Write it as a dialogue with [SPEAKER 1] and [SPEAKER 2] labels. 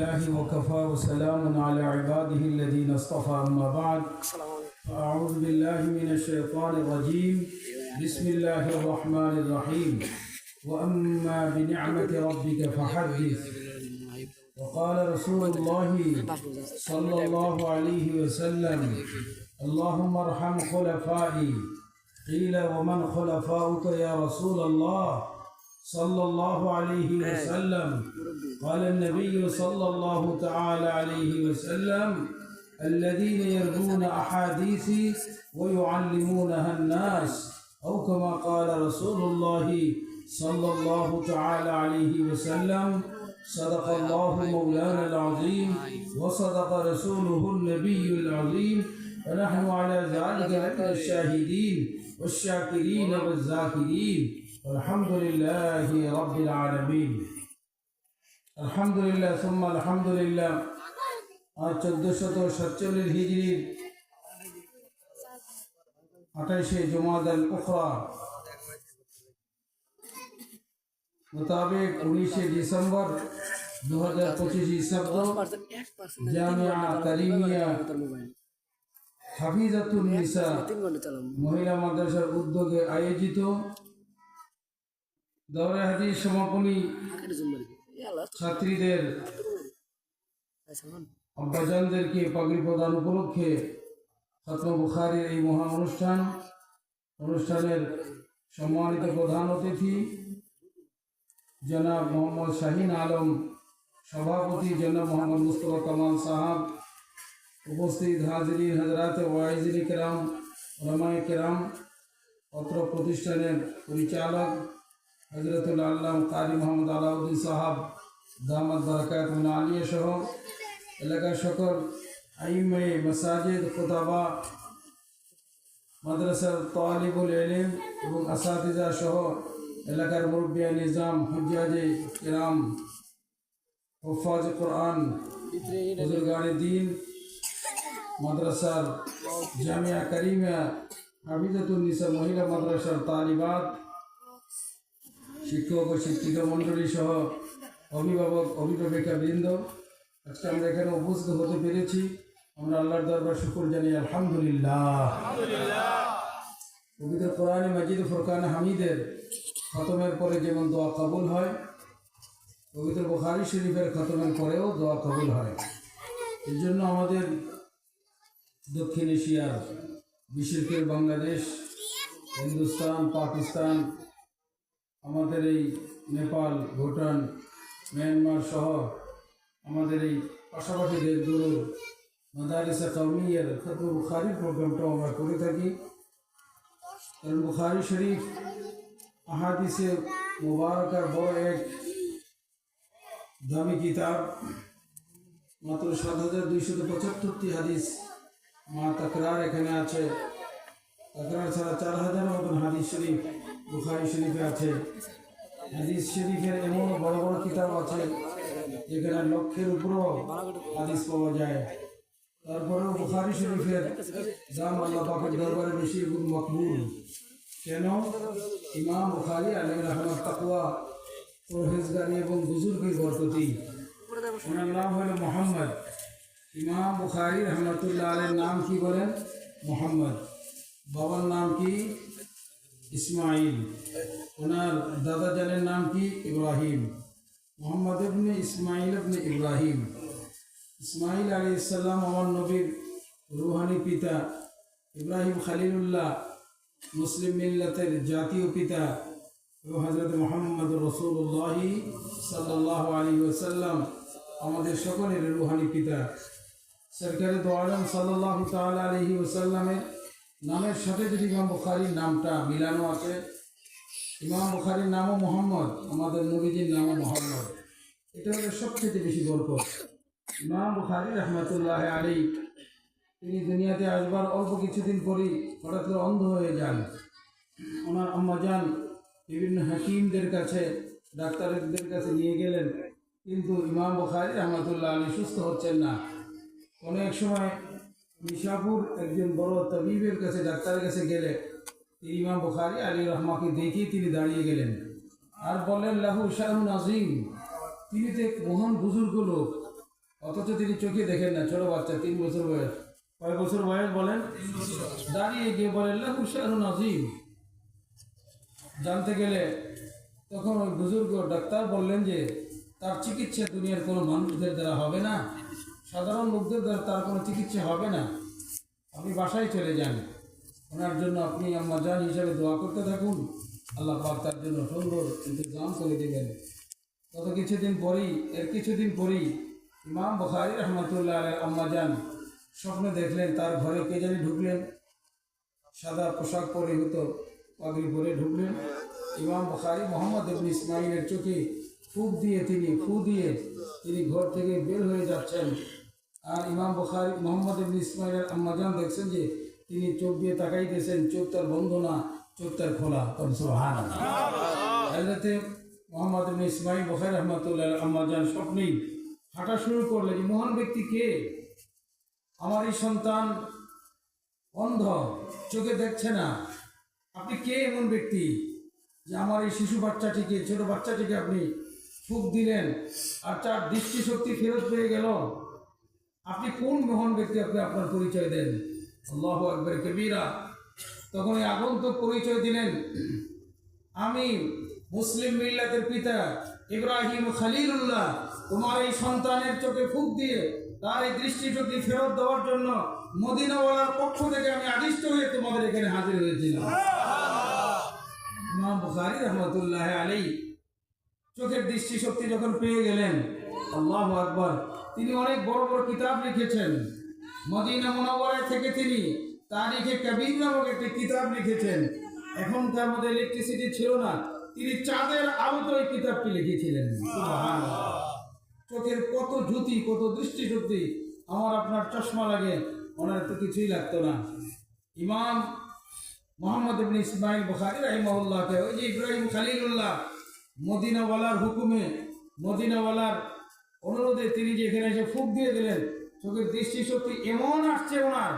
[SPEAKER 1] لله وكفى وسلام على عباده الذين اصطفى أما بعد أعوذ بالله من الشيطان الرجيم بسم الله الرحمن الرحيم وأما بنعمة ربك فحدث وقال رسول الله صلى الله عليه وسلم اللهم ارحم خلفائي قيل ومن خلفاؤك يا رسول الله صلى الله عليه وسلم قال النبي صلى الله تعالى عليه وسلم الذين يروون أحاديثي ويعلمونها الناس أو كما قال رسول الله صلى الله تعالى عليه وسلم صدق الله مولانا العظيم وصدق رسوله النبي العظيم ونحن على ذلك من الشاهدين والشاكرين والذاكرين والحمد لله رب العالمين الحمد لله ثم الحمد لله আর 1447 হিজরির 28 জুমাদাল উখরা মোতাবেক 19 ডিসেম্বর 2025 ঈসাব্দ জামিয়া কারিমিয়া হাফিজাতুন নিসা মহিলা মাদ্রাসার উদ্যোগে আয়োজিত দাওরা হাদিস সমাপনী ছাত্রীদের আব্বাজানদেরকে পাগড়ি প্রদান উপলক্ষে খতম বুখারীর এই মহা অনুষ্ঠানের সম্মানিত প্রধান অতিথি জনাব মোহাম্মদ শাহিন আলম, সভাপতি জনাব মোহাম্মদ মুস্তফা কামাল সাহাব, উপস্থিত হাজিরিন হযরত ওয়াইজিন কিরাম, উলামায়ে কিরাম, অত্র প্রতিষ্ঠানের পরিচালক হযরতুল আল্লাম কারি মোহাম্মদ আলাউদ্দিন সাহাব দামাত বারাকাতুহু আলিয়া সহ এলাকার সকল আইম্মে মাসাজিদ, খুতাবা, মাদ্রাসার তালিবুল ইলম এবং আসাতিজা সহ এলাকার মুরব্বিয়া নিজাম, হুজ্জাজে কিরাম, হুফাজ কোরআন, বুজুর্গানে দ্বীন, মাদ্রাসার জামিয়া কারিমিয়া হাফিজাতুন নিসা মহিলা মাদ্রাসার তালিবাত, শিক্ষক ও শিক্ষিকা মণ্ডলী সহ অভিভাবক অভিভাবিকা বৃন্দ, আজকে আমরা এখানে উপস্থিত হতে পেরেছি। আমরা আল্লাহর দরবার শুকর জানি আলহামদুলিল্লাহ। পবিত্র কোরআন মাজিদ ফুরকান হামিদের খতমের পরে যেমন দোয়া কবুল হয়, পবিত্র বুখারী শরীফের খতমের পরেও দোয়া কবুল হয়। এর জন্য আমাদের দক্ষিণ এশিয়ার, বিশেষ করে বাংলাদেশ, হিন্দুস্তান, পাকিস্তান, আমাদের এই নেপাল, ভুটান, মিয়ানমার সহ আমাদের এই পাশাপাশি দেশগুলোর মাদারিসে কওমিয়ার খতম বুখারীর প্রোগ্রামটাও আমরা করে থাকি। কারণ বুখারী শরীফ আহাদিসে মুবারাকার বড় এক দামি কিতাব। মাত্র 7275টি হাদিস মা তাকরার এখানে আছে। তাকরার ছাড়া 4000-এর মতন হাদিস শরীফ বুখারী শরীফে আছে। হাদিস শরীফের এমন বড় বড় কিতাব আছে যেখানে লক্ষের উপরও হাদিস পাওয়া যায়। তারপরেও বুখারী শরীফের দাম আল্লাহ পাকের দরবারে বেশি এবং মকবুল। কেন? ইমাম বুখারী আলাইহির রাহমাত, তাকওয়া, পরহেজগারি এবং বুজুর্গের বরকতি। ওনার নাম হলো মুহাম্মদ। ইমাম বুখারী রহমাতুল্লাহ আলাইহির নাম কি বলেন? মুহাম্মদ। বাবার নাম কি? ইসমাইল। ওনার দাদা জানের নাম কি? ইব্রাহিম। মোহাম্মদ ইবনে ইসমাইল ইবনে ইব্রাহিম। ইসমাইল আলাইহিস সালাম আমার নবীর রুহানি পিতা, ইব্রাহিম খলিলুল্লাহ মুসলিম মিল্লাতের জাতীয় পিতা এবং হযরত মুহাম্মদ রাসূলুল্লাহ সাল্লাল্লাহু আলাইহি ওয়াসাল্লাম আমাদের সকলের রুহানি পিতা। সরকারে দো আলম সাল্লাল্লাহু তাআলা আলাইহি ওয়াসাল্লামের নামের সাথে যদি ইমাম বুখারীর নামটা মিলানো আছে, ইমাম বুখারীর নামও মোহাম্মদ, আমাদের নবীজির নামও মোহাম্মদ। এটা হলো সবচেয়ে বেশি বরকত। ইমাম বুখারী রহমাতুল্লাহ আলাইহি তিনি দুনিয়াতে আসবার অল্প কিছুদিন পরেই হঠাৎ করে অন্ধ হয়ে যান। ওনার আম্মাজান বিভিন্ন হাকিমদের কাছে, ডাক্তারদের কাছে নিয়ে গেলেন, কিন্তু ইমাম বুখারী রহমাতুল্লাহ আলাইহি সুস্থ হচ্ছেন না। অনেক সময় নিশাপুর একজন বড় তাবিবের কাছে, ডাক্তারের কাছে গেলে তিনি ইমাম বুখারী আলাইহির রহমাকে দেখে তিনি দাঁড়িয়ে গেলেন আর বললেন, লাহু শানুন আযীম, তিনি তো এক মহান বুজুর্গ লোক, অথচ তিনি চোখে দেখেন না, ছোট বাচ্চা, 3 বছর বয়স। কয় বছর বয়স বলেন? দাঁড়িয়ে গিয়ে বলেন লাহু শাহরুন আযীম। জানতে গেলে তখন ওই বুজুর্গ ডাক্তার বললেন যে তার চিকিৎসা দুনিয়ার কোনো মানুষদের দ্বারা হবে না, সাধারণ লোকদের দ্বারা তার কোনো চিকিৎসা হবে না, আপনি বাসায় চলে যান, ওনার জন্য আপনি আম্মাজান হিসাবে দোয়া করতে থাকুন, আল্লাহ পাক তার জন্য সুন্দর ইন্তজাম করে দেবেন। কিছুদিন পরেই ইমাম বুখারী রাহমাতুল্লাহ আলাইহি আম্মাজান স্বপ্নে দেখলেন তার ঘরে কে জানি ঢুকলেন, সাদা পোশাক পরে, হতো পাগড়ি পরে ঢুকলেন। ইমাম বুখারী মোহাম্মদ ইবনে ইসমাইলের চোখে ফু দিয়ে তিনি ঘর থেকে বের হয়ে যাচ্ছেন। আর ইমাম বুখারী মোহাম্মদ ইবনে ইসমাইলের আম্মাজান দেখছেন যে তিনি চোখ দিয়ে তাকাইতেছেন, চোখ তার বন্ধ না, চোখ তার খোলা। সুবহানাল্লাহ। হযরত মোহাম্মদ ইবনে ইসমাইল বুখারী রাহমাতুল্লাহ আলাইহি আম্মাজান স্বপ্নেই হাঁটা শুরু করলেন যে মহান ব্যক্তি কে? আমার এই সন্তান অন্ধ, চোখে দেখছে না, আপনি কে এমন ব্যক্তি যে আমার এই শিশু বাচ্চাটিকে, ছোট বাচ্চাটিকে আপনি ফুঁক দিলেন আর তার দৃষ্টিশক্তি ফেরত পেয়ে গেল? আপনি কোন মহান ব্যক্তি? আপনি আপনার পরিচয় দেন। আল্লাহু আকবার কবীরা। তখন এই আগন্তুক পরিচয় দিলেন, আমি মুসলিম মিল্লাতের পিতা ইব্রাহিম খলিলুল্লাহ, তোমার এই সন্তানের চোখে ফুঁক দিয়ে তার এই দৃষ্টিশক্তি ফেরত দেওয়ার জন্য মদিনাওয়ালার পক্ষ থেকে আমি আদিষ্ট হয়ে তোমাদের এখানে হাজির হয়েছিলাম। ইমাম বুখারী রাহমাতুল্লাহ আলাইহি চোখের দৃষ্টিশক্তি যখন পেয়ে গেলেন, আল্লাহু আকবার, তিনি অনেক বড় বড় কিতাব লিখেছেন। মদিনা মুনাওয়ারা থেকে তিনি তারিখে কবির নামক একটি কিতাব লিখেছেন। এখন তার মধ্যে ইলেকট্রিসিটি ছিল না, তিনি চাঁদের আলোতে ওই কিতাবটি লিখেছিলেন। সুবহানাল্লাহ। চোখের কত জ্যোতি, কত দৃষ্টিশক্তি! আমার আপনার চশমা লাগে, ওনার তো কিছুই লাগতো না। ইমাম মোহাম্মদ ইবনে ইসমাইল বুখারী রাহিমাহুল্লাহকে ওই যে ইব্রাহিম খলিলুল্লাহ মদিনাওয়ালার হুকুমে, মদিনাওয়ালার অনুরোধে তিনি যে এখানে এসে ফুঁক দিয়ে দিলেন, চোখের দৃষ্টিশক্তি এমন আসছে ওনার